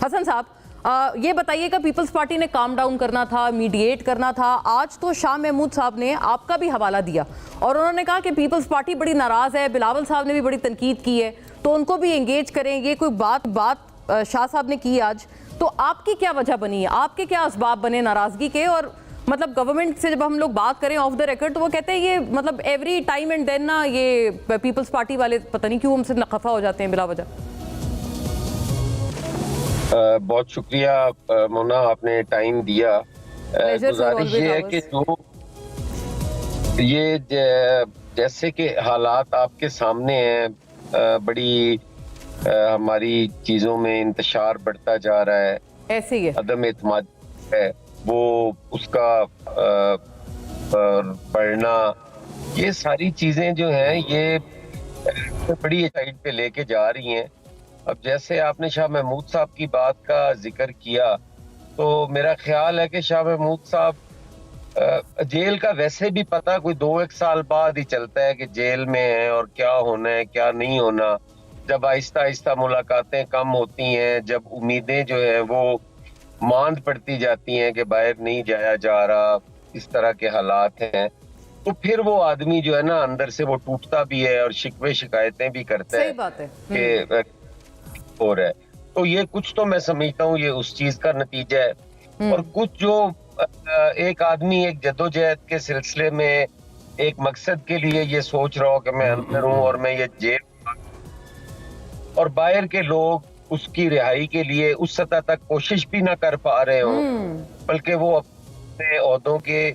हसन साहब, ये बताइएगा, पीपल्स पार्टी ने काम डाउन करना था, मीडिएट करना था। आज तो शाह महमूद साहब ने आपका भी हवाला दिया और उन्होंने कहा कि पीपल्स पार्टी बड़ी नाराज है, बिलावल साहब ने भी बड़ी तनकीद की है, तो उनको भी एंगेज करें। ये कोई बात शाह साहब ने की आज, तो आपकी क्या वजह बनी है, आपके क्या असबाब बने नाराजगी के? और मतलब गवर्नमेंट से जब हम लोग बात करें ऑफ द रिकॉर्ड, तो वो कहते हैं ये मतलब एवरी टाइम एंड देन ना ये पीपल्स पार्टी वाले पता नहीं क्यों हमसे खफा हो जाते हैं बिला वजह। बहुत शुक्रिया मोना, आपने टाइम दिया। गुजारिश ये है कि जो ये जैसे कि हालात आपके सामने हैं, बड़ी हमारी चीजों में इंतशार बढ़ता जा रहा है, ऐसे ही है, अदम एतमाद है वो उसका बढ़ना, ये सारी चीजें जो हैं ये बड़ी साइड पे लेके जा रही हैं। अब जैसे आपने शाह महमूद साहब की बात का जिक्र किया, तो मेरा ख्याल है कि शाह महमूद साहब जेल का वैसे भी पता कोई 2-1 साल बाद ही चलता है कि जेल में है और क्या होना है क्या नहीं होना। जब आहिस्ता आहिस्ता मुलाकातें कम होती हैं, जब उम्मीदें जो है वो मांद पड़ती जाती हैं कि बाहर नहीं जाया जा रहा, इस तरह के हालात हैं, तो फिर वो आदमी जो है ना अंदर से वो टूटता भी है और शिकवे शिकायतें भी करता है। सही बात है कि हो रहा है। तो ये कुछ तो मैं समझता हूँ ये उस चीज का नतीजा है। और कुछ जो एक आदमी एक जद्दोजहद के सिलसिले में एक मकसद के लिए ये सोच रहा हो कि मैं अंदर हूँ और मैं ये जेल, और बाहर के लोग उसकी रिहाई के लिए उस सतह तक कोशिश भी ना कर पा रहे हो, बल्कि वो अपने ओहदों के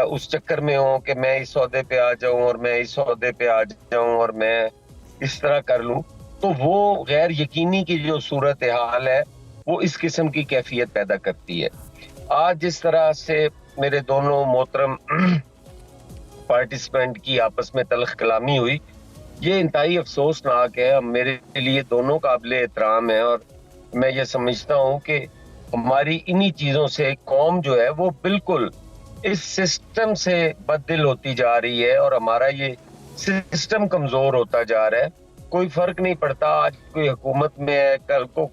उस चक्कर में हो कि मैं इस ओहदे पे आ जाऊं और मैं इस ओहदे पे आ जाऊं और मैं इस तरह कर लूं, तो वो गैर यकीनी की जो सूरत हाल है वो इस किस्म की कैफियत पैदा करती है। आज जिस तरह से मेरे दोनों मोहतरम पार्टिसिपेंट की आपस में तल्ख कलामी हुई, ये इंतहाई अफसोसनाक है, मेरे लिए दोनों काबिल एहतराम है। और मैं ये समझता हूँ कि हमारी इन्हीं चीजों से कौम जो है वो बिल्कुल इस सिस्टम से बददिल होती जा रही है और हमारा ये सिस्टम कमजोर होता जा रहा है। कोई फर्क नहीं पड़ता आज कोई हुकूमत में है, कल को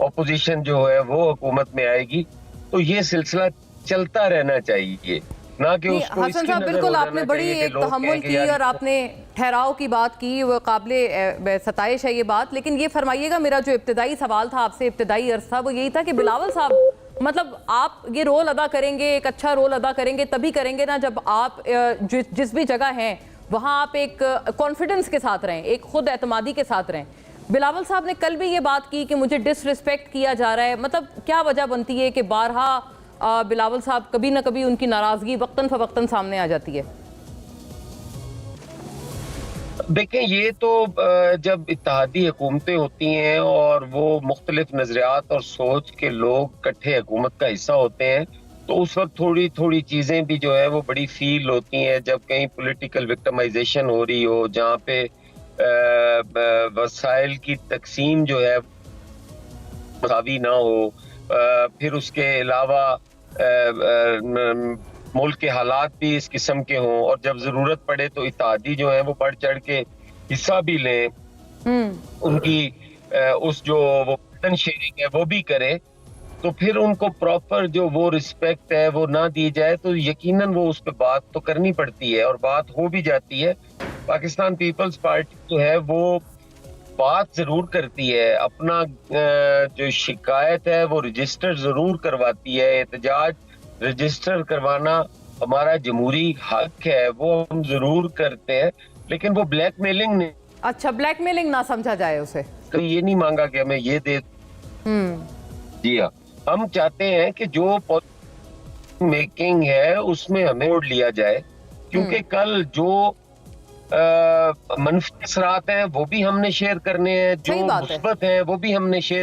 ऑपोजिशन जो है वो हुकूमत में आएगी, तो ये सिलसिला चलता रहना चाहिए, ना कि उसको हसन साहब बिल्कुल आपने बड़ी एक तहम्मुल की और आपने ठहराव की बात की, वो काबिले सताइश है ये बात। लेकिन ये फरमाइएगा, मेरा जो इब्तिदाई सवाल था आपसे, इब्तिदाई अर्ज था, वो यही था कि बिलावल साहब मतलब आप ये रोल अदा करेंगे, एक अच्छा रोल अदा करेंगे तभी करेंगे ना जब आप जिस भी जगह हैं वहाँ आप एक कॉन्फिडेंस के साथ रहें, एक खुद एतमादी के साथ रहें। बिलावल साहब ने कल भी ये बात की कि मुझे डिसरिस्पेक्ट किया जा रहा है, मतलब क्या वजह बनती है कि बारहा बिलावल साहब कभी ना कभी उनकी नाराजगी वक्तन फवक्तन सामने आ जाती है? देखें, ये तो जब इत्तेहादी हुकूमतें होती हैं और वो मुख्तलिफ नजरियात और सोच के लोग इकट्ठे हुकूमत का हिस्सा होते हैं, तो उस वक्त थोड़ी थोड़ी चीजें भी जो है वो बड़ी फील होती हैं। जब कहीं पॉलिटिकल विक्टिमाइजेशन हो रही हो, जहाँ पे वसाइल की तकसीम जो है मसावी ना हो, फिर उसके अलावा मुल्क के हालात भी इस किस्म के हों, और जब जरूरत पड़े तो इत्तेहादी जो है वो बढ़ चढ़ के हिस्सा भी लें, उनकी उस जो वो बर्डन शेयरिंग है वो भी करें, तो फिर उनको प्रॉपर जो वो रिस्पेक्ट है वो ना दी जाए, तो यकीनन वो उस पर बात तो करनी पड़ती है और बात हो भी जाती है। पाकिस्तान पीपल्स पार्टी जो है वो बात जरूर करती है, अपना जो शिकायत है वो रजिस्टर जरूर करवाती है। एहतजाज रजिस्टर करवाना हमारा जमहूरी हक है, वो हम जरूर करते हैं, लेकिन वो ब्लैकमेलिंग नहीं। अच्छा, ब्लैकमेलिंग ना समझा जाए उसे, तो ये नहीं मांगा कि हमें ये दे। जी हाँ, हम चाहते हैं कि जो मेकिंग है उसमें हमें जोड़ लिया जाए, क्योंकि कल जो मनफी असरात हैं वो भी हमने शेयर करने हैं, जो मुस्बत हैं वो भी हमने शेयर